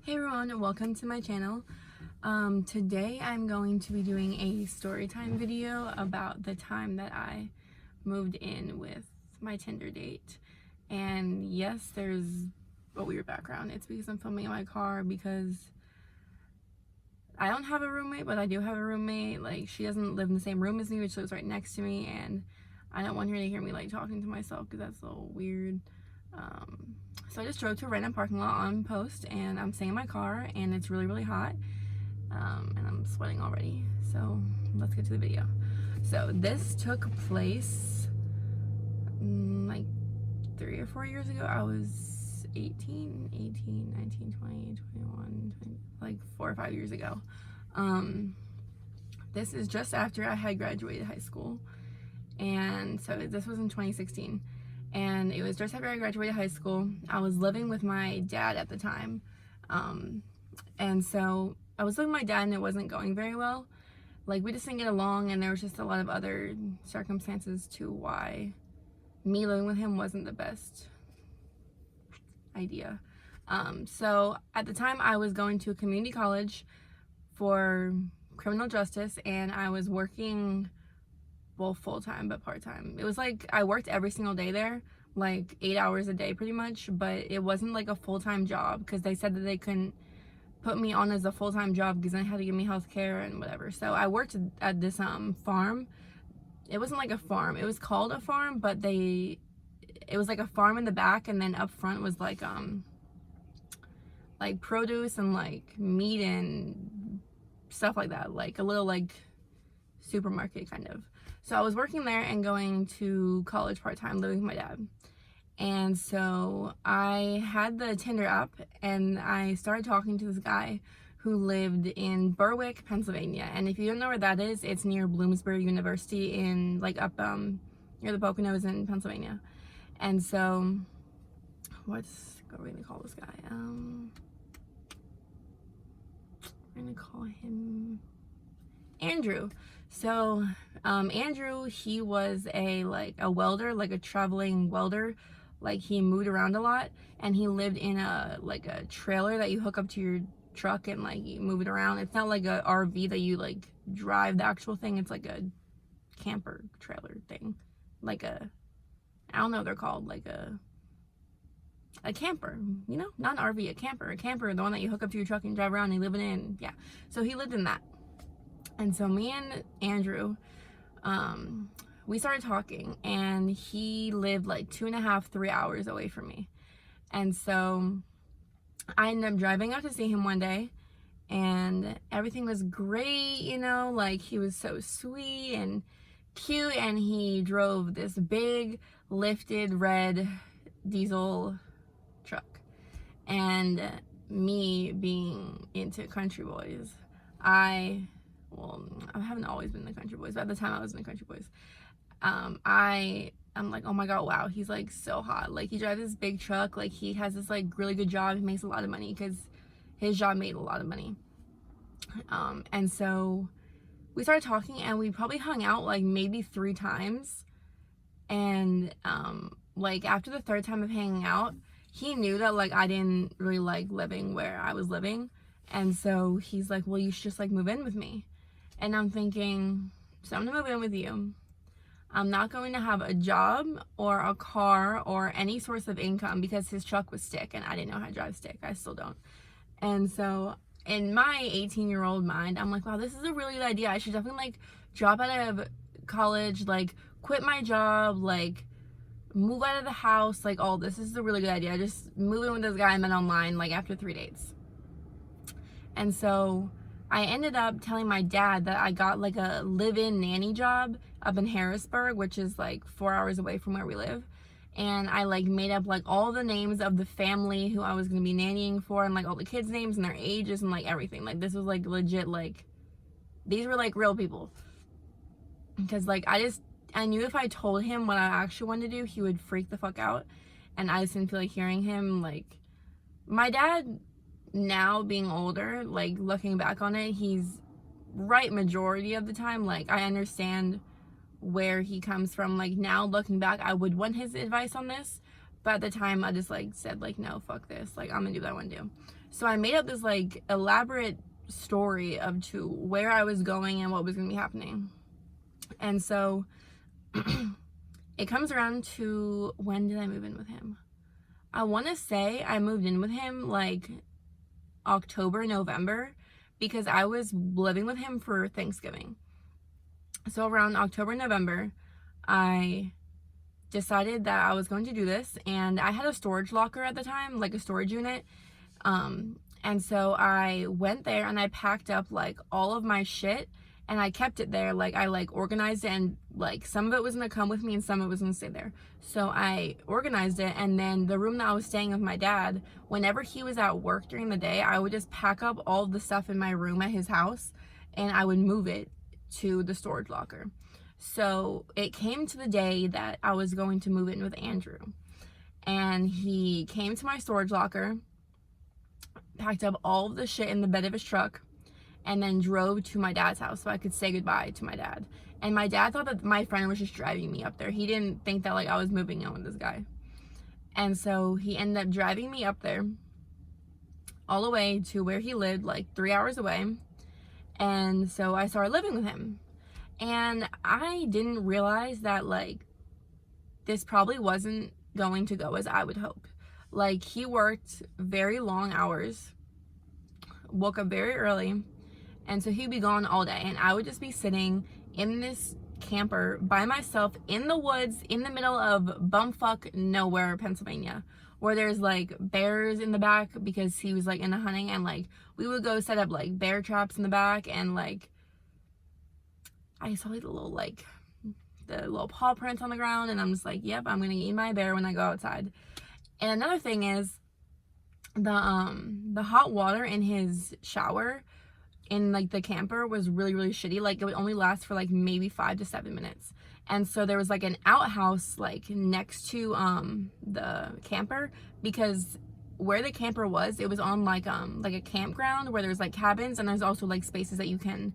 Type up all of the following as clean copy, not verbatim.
Hey everyone, and welcome to my channel. Today I'm going to be doing a story time video about the time that I moved in with my Tinder date. And yes, there's a weird background. It's because I'm filming in my car because I don't have a roommate, but I do have a roommate. Like, she doesn't live in the same room as me, but she lives right next to me, and I don't want her to hear me like talking to myself because that's a little weird. So I just drove to a random parking lot on post, and I'm staying in my car, and it's really hot, and I'm sweating already. So let's get to the video. So this took place like 3 or 4 years ago. I was 18, 19, 20, 21, 20, like 4 or 5 years ago. This is just after I had graduated high school, and so this was in 2016. And it was just after I graduated high school. I was living with my dad at the time. And so I was living with my dad and it wasn't going very well. Like, we just didn't get along, and there was just a lot of other circumstances to why me living with him wasn't the best idea. So at the time I was going to a community college for criminal justice, and I was working, well, full-time but part-time. It was like I worked every single day there, like 8 hours a day pretty much, but it wasn't like a full-time job because they said that they couldn't put me on as a full-time job because they had to give me health care and whatever. So I worked at this farm. It wasn't like a farm, it was called a farm, but it was like a farm in the back, and then up front was like produce and like meat and stuff like that, like a little like supermarket kind of. So I was working there and going to college part-time, living with my dad. And so I had the Tinder app, and I started talking to this guy who lived in Berwick, Pennsylvania. And if you don't know where that is, it's near Bloomsbury University in like up near the Poconos in Pennsylvania. And so what are we gonna call this guy? We're gonna call him Andrew. So Andrew, he was a welder, like a traveling welder. Like, he moved around a lot, and he lived in a trailer that you hook up to your truck and like you move it around. It's not like a RV that you like drive the actual thing. It's like a camper trailer thing, like I don't know what they're called, like a camper, you know, not an RV, a camper, the one that you hook up to your truck and drive around and you live in. Yeah, so he lived in that. And so me and Andrew, we started talking, and he lived like 2.5, 3 hours away from me. And so I ended up driving out to see him one day, and everything was great, you know, like he was so sweet and cute, and he drove this big lifted red diesel truck. And me being into country boys, I haven't always been in the country boys, but at the time I was in the country boys. I'm like, oh my god, wow, he's like so hot. Like, he drives this big truck, like he has this like really good job, he makes a lot of money because his job made a lot of money. And so we started talking, and we probably hung out like maybe 3 times. And like after the 3rd time of hanging out, he knew that like I didn't really like living where I was living. And so he's like, well, you should just like move in with me. And I'm thinking, so I'm gonna move in with you. I'm not going to have a job or a car or any source of income because his truck was stick, and I didn't know how to drive stick. I still don't. And so in my 18-year-old mind, I'm like, wow, this is a really good idea. I should definitely like drop out of college, like quit my job, like move out of the house, like all this. This is a really good idea. Just move in with this guy I met online like after 3 dates. And so I ended up telling my dad that I got like a live-in nanny job up in Harrisburg, which is like 4 hours away from where we live. And I like made up like all the names of the family who I was gonna be nannying for, and like all the kids' names and their ages and like everything. Like, this was like legit, like these were like real people. Because like I knew if I told him what I actually wanted to do, he would freak the fuck out. And I just didn't feel like hearing him. Like, my dad, now being older, like looking back on it, he's right majority of the time. Like, I understand where he comes from. Like, now looking back, I would want his advice on this, But at the time, I just like said like, no, fuck this. Like, I'm gonna do what I want to do. So I made up this like elaborate story of to where I was going and what was gonna be happening. And so it comes around to, when did I move in with him? I want to say I moved in with him like October, November, because I was living with him for Thanksgiving. So around October, November, I decided that I was going to do this, and I had a storage locker at the time, like a storage unit. And so I went there and I packed up like all of my shit, and I kept it there. Like, I like organized it, and like some of it was gonna come with me and some of it was gonna stay there. So I organized it, and then the room that I was staying with my dad, whenever he was at work during the day, I would just pack up all the stuff in my room at his house and I would move it to the storage locker. So it came to the day that I was going to move in with Andrew, and he came to my storage locker, packed up all of the shit in the bed of his truck, and then drove to my dad's house so I could say goodbye to my dad. And my dad thought that my friend was just driving me up there. He didn't think that like I was moving in with this guy. And so he ended up driving me up there all the way to where he lived, like 3 hours away. And so I started living with him. And I didn't realize that like this probably wasn't going to go as I would hope. Like, he worked very long hours, woke up very early, and so he'd be gone all day, and I would just be sitting in this camper by myself in the woods in the middle of bumfuck nowhere, Pennsylvania, where there's like bears in the back, because he was like into hunting, and like we would go set up like bear traps in the back, and like I saw like the little paw prints on the ground, and I'm just like, yep, I'm gonna eat my bear when I go outside. And another thing is the hot water in his shower in like the camper was really, really shitty. Like, it would only last for like maybe 5 to 7 minutes. And so there was like an outhouse like next to the camper, because where the camper was, it was on like a campground where there's like cabins, and there's also like spaces that you can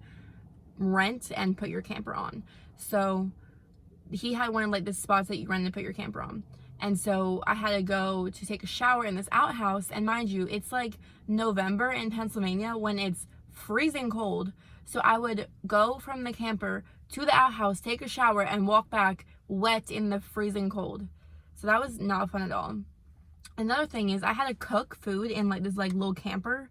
rent and put your camper on. So he had one of like the spots that you rent and put your camper on. And so I had to go to take a shower in this outhouse, and mind you, it's like November in Pennsylvania when it's freezing cold. So I would go from the camper to the outhouse, take a shower, and walk back wet in the freezing cold. So that was not fun at all. Another thing is I had to cook food in like this like little camper,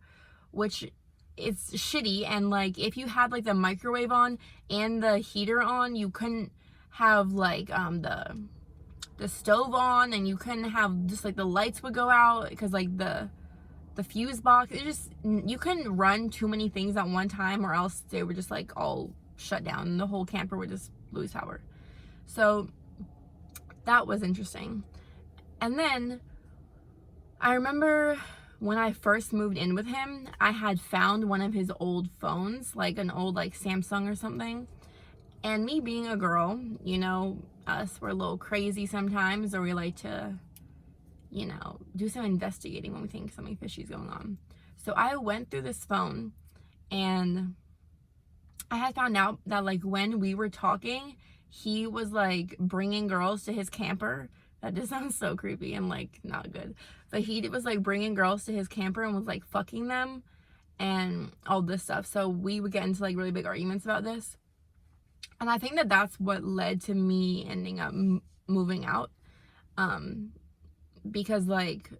which it's shitty. And like if you had like the microwave on and the heater on, you couldn't have like the stove on, and you couldn't have, just like the lights would go out because like the fuse box, it just, you couldn't run too many things at one time, or else they were just like all shut down and the whole camper would just lose power. So that was interesting. And then I remember when I first moved in with him, I had found one of his old phones, like an old like Samsung or something. And me being a girl, you know, us, we're a little crazy sometimes, or we like to, you know, do some investigating when we think something fishy is going on. So I went through this phone, and I had found out that like when we were talking, he was like bringing girls to his camper. That just sounds so creepy and like not good. But he was like bringing girls to his camper and was like fucking them and all this stuff. So we would get into like really big arguments about this. And I think that that's what led to me ending up moving out. Because like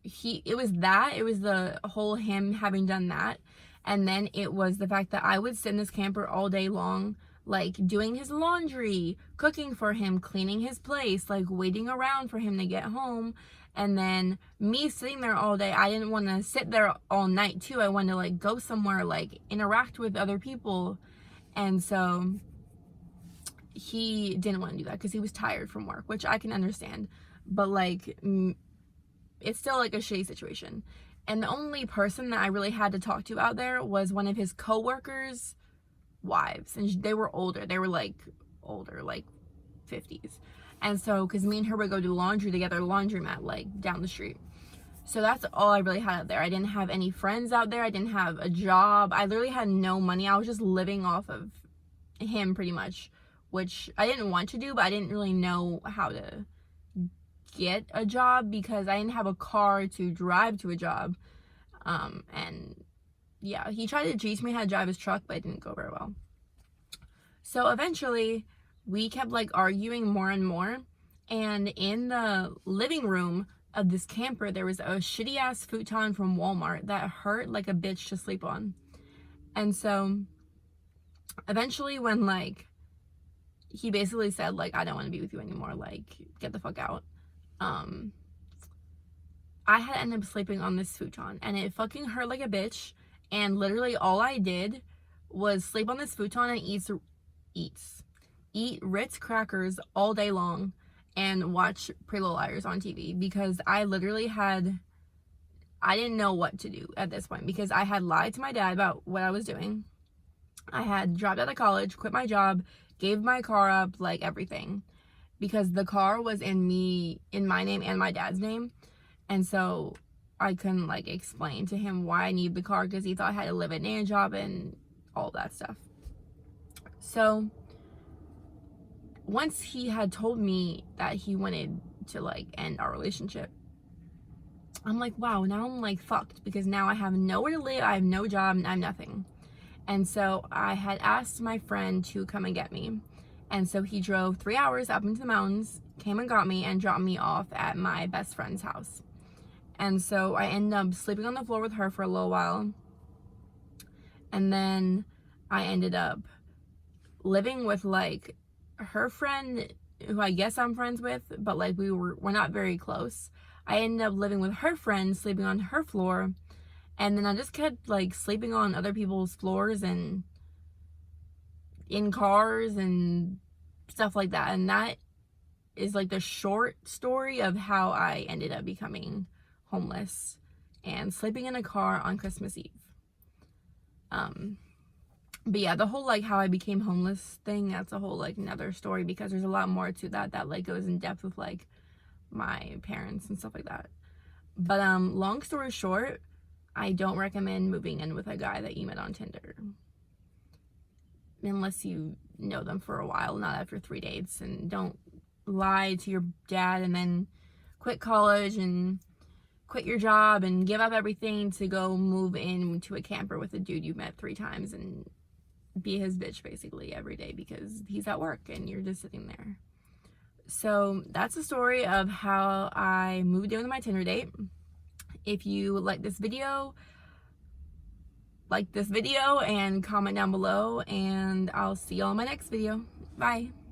it was the whole him having done that. And then it was the fact that I would sit in this camper all day long, like doing his laundry, cooking for him, cleaning his place, like waiting around for him to get home. And then me sitting there all day, I didn't want to sit there all night too. I wanted to like go somewhere, like interact with other people. And so he didn't want to do that because he was tired from work, which I can understand. But like, it's still like a shitty situation. And the only person that I really had to talk to out there was one of his coworkers' wives. And they were older. They were like older, like 50s. And so, because me and her would go do laundry together, laundromat, like down the street. So that's all I really had out there. I didn't have any friends out there. I didn't have a job. I literally had no money. I was just living off of him pretty much, which I didn't want to do, but I didn't really know how to get a job because I didn't have a car to drive to a job. And yeah, he tried to teach me how to drive his truck, but it didn't go very well. So eventually, we kept like arguing more and more. And in the living room of this camper, there was a shitty ass futon from Walmart that hurt like a bitch to sleep on. And so eventually, when like he basically said like, I don't want to be with you anymore, like get the fuck out, I had ended up sleeping on this futon, and it fucking hurt like a bitch. And literally all I did was sleep on this futon and eat Ritz crackers all day long and watch Pretty Little Liars on TV, because I didn't know what to do at this point, because I had lied to my dad about what I was doing. I had dropped out of college, quit my job, gave my car up, like everything, because the car was in my name and my dad's name. And so I couldn't like explain to him why I needed the car, because he thought I had to live in a job and all that stuff. So once he had told me that he wanted to like end our relationship, I'm like, wow, now I'm like fucked, because now I have nowhere to live, I have no job, and I'm nothing. And so I had asked my friend to come and get me. And so he drove 3 hours up into the mountains, came and got me, and dropped me off at my best friend's house. And so I ended up sleeping on the floor with her for a little while. And then I ended up living with like her friend, who I guess I'm friends with, but like we're not very close. I ended up living with her friend, sleeping on her floor. And then I just kept like sleeping on other people's floors and in cars and stuff like that. And that is like the short story of how I ended up becoming homeless and sleeping in a car on Christmas Eve. But yeah, the whole like how I became homeless thing, that's a whole like another story, because there's a lot more to that like goes in depth with like my parents and stuff like that. But long story short, I don't recommend moving in with a guy that you met on Tinder, unless you know them for a while, not after 3 dates. And don't lie to your dad and then quit college and quit your job and give up everything to go move into a camper with a dude you met 3 times and be his bitch basically every day because he's at work and you're just sitting there. So that's the story of how I moved in with my Tinder date. If you like this video and comment down below, and I'll see you all in my next video. Bye.